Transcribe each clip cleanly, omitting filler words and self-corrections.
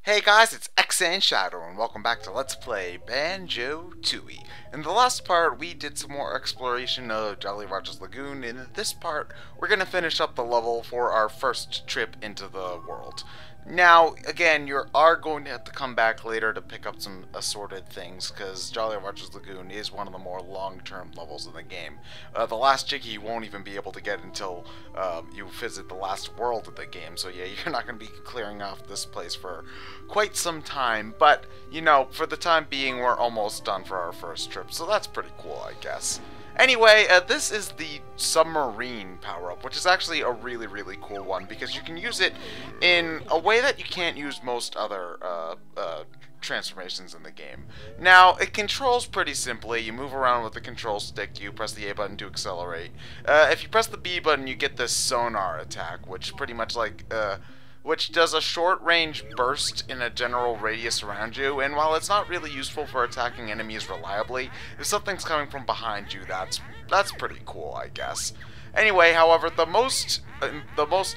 Hey guys, it's ExandShadow, and welcome back to Let's Play Banjo-Tooie. In the last part, we did some more exploration of Jolly Roger's Lagoon. In this part, we're going to finish up the level for our first trip into the world. Now, again, you are going to have to come back later to pick up some assorted things, because Jolly Roger's Lagoon is one of the more long-term levels in the game. The last Jiggy you won't even be able to get until you visit the last world of the game, so yeah, you're not going to be clearing off this place for quite some time, but, you know, for the time being, we're almost done for our first trip, so that's pretty cool, I guess. Anyway, this is the Submarine power-up, which is actually a really, really cool one, because you can use it in a way that you can't use most other transformations in the game. Now, it controls pretty simply. You move around with the control stick, you press the A button to accelerate. If you press the B button, you get this sonar attack, which pretty much which does a short-range burst in a general radius around you, and while it's not really useful for attacking enemies reliably, if something's coming from behind you, that's pretty cool, I guess. Anyway, however, the most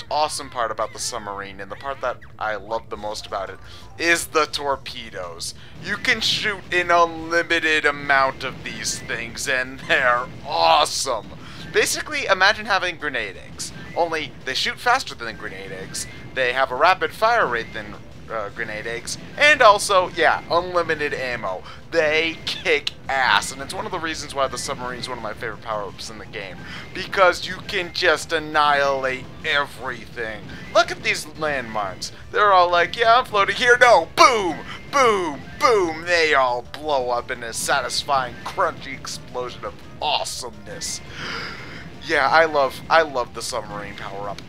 awesome part about the submarine, and the part that I love the most about it, is the torpedoes. You can shoot an unlimited amount of these things, and they're awesome! Basically, imagine having grenade eggs, only they shoot faster than grenade eggs, they have a rapid fire rate than grenade eggs, and also, yeah, unlimited ammo. They kick ass, and it's one of the reasons why the submarine is one of my favorite power-ups in the game, because you can just annihilate everything. Look at these landmines. They're all like, yeah, I'm floating here. No, boom, boom, boom. They all blow up in a satisfying, crunchy explosion of awesomeness. Yeah, I love the submarine power-up.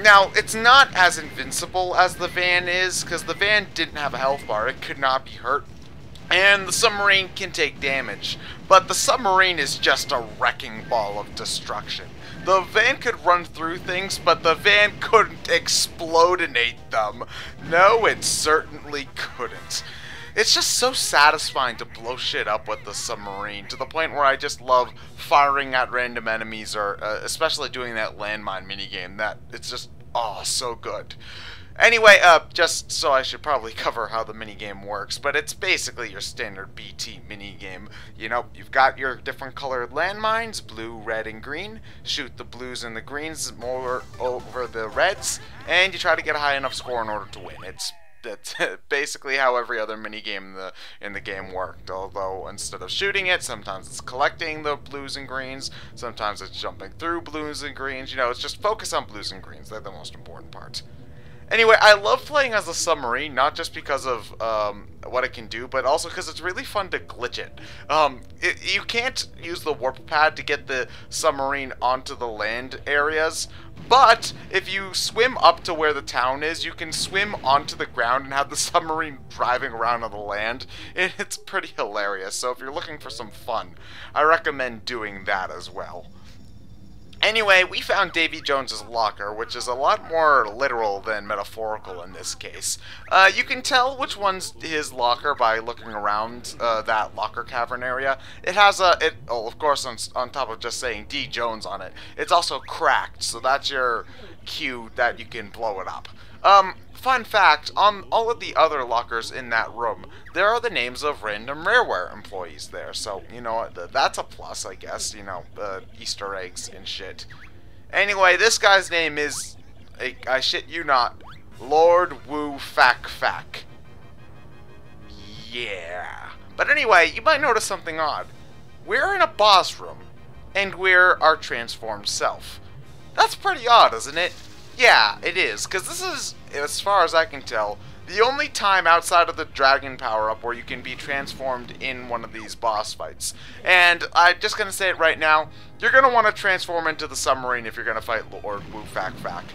Now, it's not as invincible as the van is, because the van didn't have a health bar, it could not be hurt, and the submarine can take damage, but the submarine is just a wrecking ball of destruction. The van could run through things, but the van couldn't explodinate them. No, it certainly couldn't. It's just so satisfying to blow shit up with the submarine, to the point where I just love firing at random enemies, or especially doing that landmine minigame. That it's just, oh, so good. Anyway, just so I should probably cover how the minigame works, but it's basically your standard BT minigame. You know, you've got your different colored landmines, blue, red, and green. Shoot the blues and the greens more over the reds, and you try to get a high enough score in order to win. That's basically how every other minigame in the game worked, although instead of shooting it, sometimes it's collecting the blues and greens, sometimes it's jumping through blues and greens. You know, it's just focus on blues and greens. They're the most important part. Anyway, I love playing as a submarine, not just because of what it can do, but also because it's really fun to glitch it. You can't use the warp pad to get the submarine onto the land areas, but if you swim up to where the town is, you can swim onto the ground and have the submarine driving around on the land. It's pretty hilarious, so if you're looking for some fun, I recommend doing that as well. Anyway, we found Davy Jones's locker, which is a lot more literal than metaphorical in this case. You can tell which one's his locker by looking around that locker cavern area. It has of course, on top of just saying D. Jones on it, it's also cracked, so that's your cue that you can blow it up. Fun fact, on all of the other lockers in that room, there are the names of random Rareware employees there, so, you know, that's a plus, I guess, you know, Easter eggs and shit. Anyway, this guy's name is, I shit you not, Lord Wu Fac Fac. Yeah. But anyway, you might notice something odd. We're in a boss room, and we're our transformed self. That's pretty odd, isn't it? Yeah, it is, because this is, as far as I can tell, the only time outside of the dragon power-up where you can be transformed in one of these boss fights. And I'm just going to say it right now, you're going to want to transform into the submarine if you're going to fight Lord Wu Fac Fac.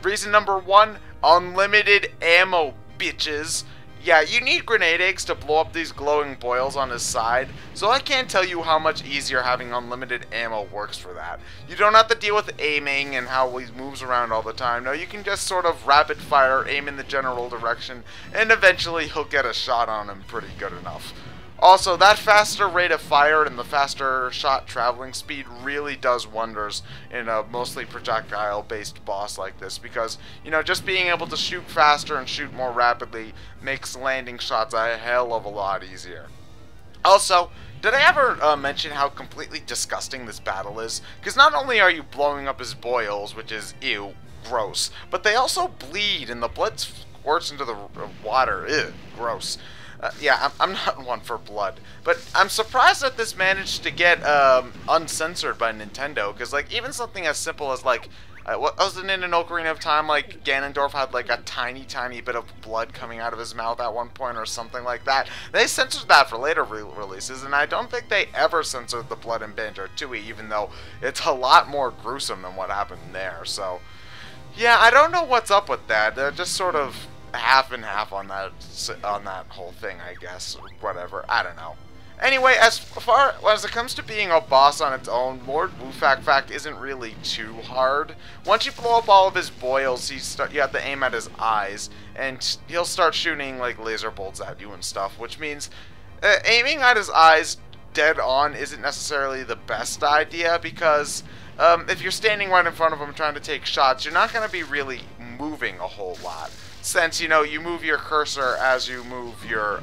Reason number one, unlimited ammo, bitches. Yeah, you need grenade eggs to blow up these glowing boils on his side, so I can't tell you how much easier having unlimited ammo works for that. You don't have to deal with aiming and how he moves around all the time. No, you can just sort of rapid fire, aim in the general direction, and eventually he'll get a shot on him pretty good enough. Also, that faster rate of fire and the faster shot traveling speed really does wonders in a mostly projectile-based boss like this, because, you know, just being able to shoot faster and shoot more rapidly makes landing shots a hell of a lot easier. Also, did I ever mention how completely disgusting this battle is? Because not only are you blowing up his boils, which is, ew, gross, but they also bleed, and the blood squirts into the water. Ew, gross. Yeah, I'm not one for blood, but I'm surprised that this managed to get uncensored by Nintendo, because, like, even something as simple as, like, wasn't in an Ocarina of Time, like, Ganondorf had, like, a tiny, tiny bit of blood coming out of his mouth at one point or something like that. They censored that for later releases, and I don't think they ever censored the blood in Banjo-Tooie, even though it's a lot more gruesome than what happened there, so... Yeah, I don't know what's up with that. They're just sort of half and half on that whole thing, I guess. Whatever. I don't know. Anyway, as far as it comes to being a boss on its own, Lord Wu-Fak isn't really too hard. Once you blow up all of his boils, you have to aim at his eyes, and he'll start shooting like laser bolts at you and stuff, which means aiming at his eyes dead on isn't necessarily the best idea, because if you're standing right in front of him trying to take shots, you're not going to be really moving a whole lot, since, you know, you move your cursor as you move your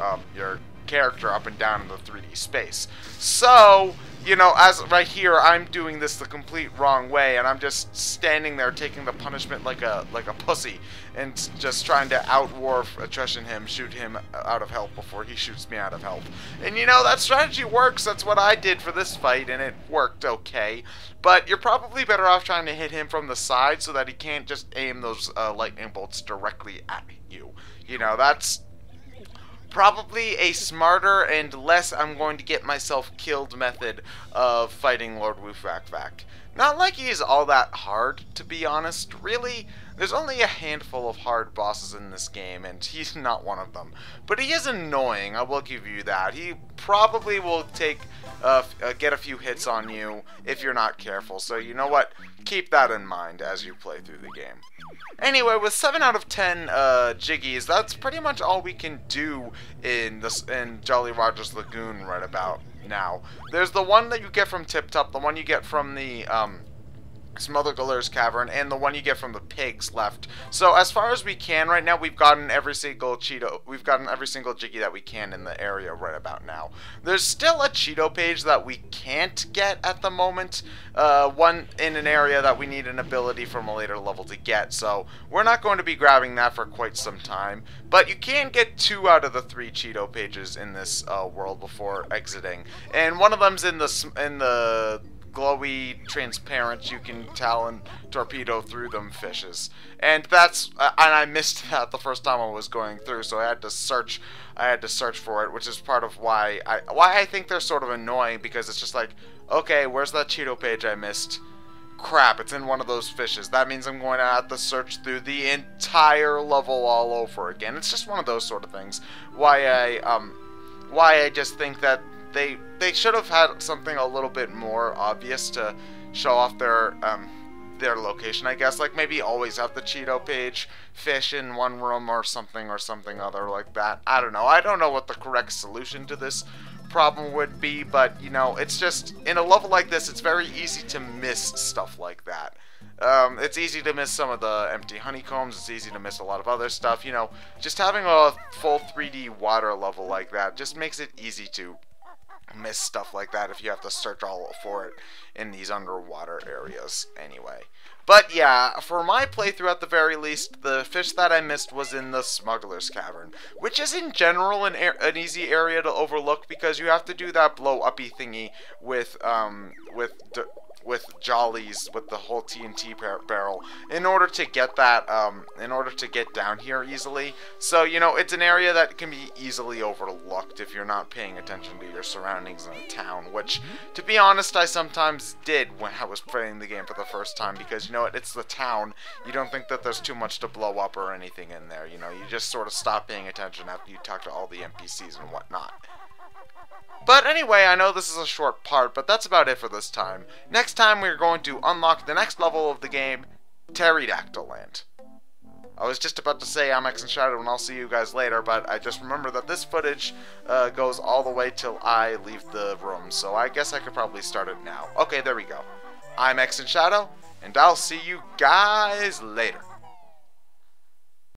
character up and down in the 3D space. So, you know, as right here, I'm doing this the complete wrong way, and I'm just standing there taking the punishment like a pussy, and just trying to outwarp, attrition him, shoot him out of health before he shoots me out of health. And, you know, that strategy works. That's what I did for this fight, and it worked okay. But you're probably better off trying to hit him from the side so that he can't just aim those lightning bolts directly at you. You know, that's probably a smarter and less I'm going to get myself killed method of fighting Lord Wu-Fak. Not like he's all that hard, to be honest. Really, there's only a handful of hard bosses in this game, and he's not one of them. But he is annoying, I will give you that. He probably will get a few hits on you if you're not careful, so you know what? Keep that in mind as you play through the game. Anyway, with 7 out of 10 Jiggies, that's pretty much all we can do in Jolly Roger's Lagoon right about now. There's the one that you get from Tip Top, the one you get from the Smugglers' Cavern, and the one you get from the pigs left. So as far as we can right now, we've gotten every single Jiggy that we can in the area right about now. There's still a Cheeto page that we can't get at the moment, one in an area that we need an ability from a later level to get, so we're not going to be grabbing that for quite some time. But you can get 2 out of the 3 Cheeto pages in this world before exiting, and one of them's in the glowy, transparent, you can tell and torpedo through them fishes. And that's, and I missed that the first time I was going through, so I had to search for it, which is part of why I think they're sort of annoying, because it's just like, okay, where's that Cheeto page I missed? Crap, it's in one of those fishes. That means I'm going to have to search through the entire level all over again. It's just one of those sort of things. Why I just think that they should have had something a little bit more obvious to show off their location, I guess. Like, maybe always have the Cheeto page fish in one room or something other like that. I don't know. I don't know what the correct solution to this problem would be, but, you know, it's just, in a level like this, it's very easy to miss stuff like that. It's easy to miss some of the empty honeycombs, it's easy to miss a lot of other stuff, you know. Just having a full 3D water level like that just makes it easy to miss stuff like that if you have to search all for it in these underwater areas anyway. But yeah, for my playthrough at the very least, the fish that I missed was in the Smugglers' Cavern, which is in general an easy area to overlook, because you have to do that blow-uppy thingy with Jollies, with the whole TNT barrel, in order to get that, in order to get down here easily. So, you know, it's an area that can be easily overlooked if you're not paying attention to your surroundings in a town, which, to be honest, I sometimes did when I was playing the game for the first time, because, you know what, it's the town. You don't think that there's too much to blow up or anything in there, you know, you just sort of stop paying attention after you talk to all the NPCs and whatnot. But anyway, I know this is a short part, but that's about it for this time. Next time we're going to unlock the next level of the game, Pterodactyl Land. I was just about to say I'm ExandShadow and I'll see you guys later, but I just remember that this footage goes all the way till I leave the room, so I guess I could probably start it now. Okay, there we go. I'm ExandShadow, and I'll see you guys later.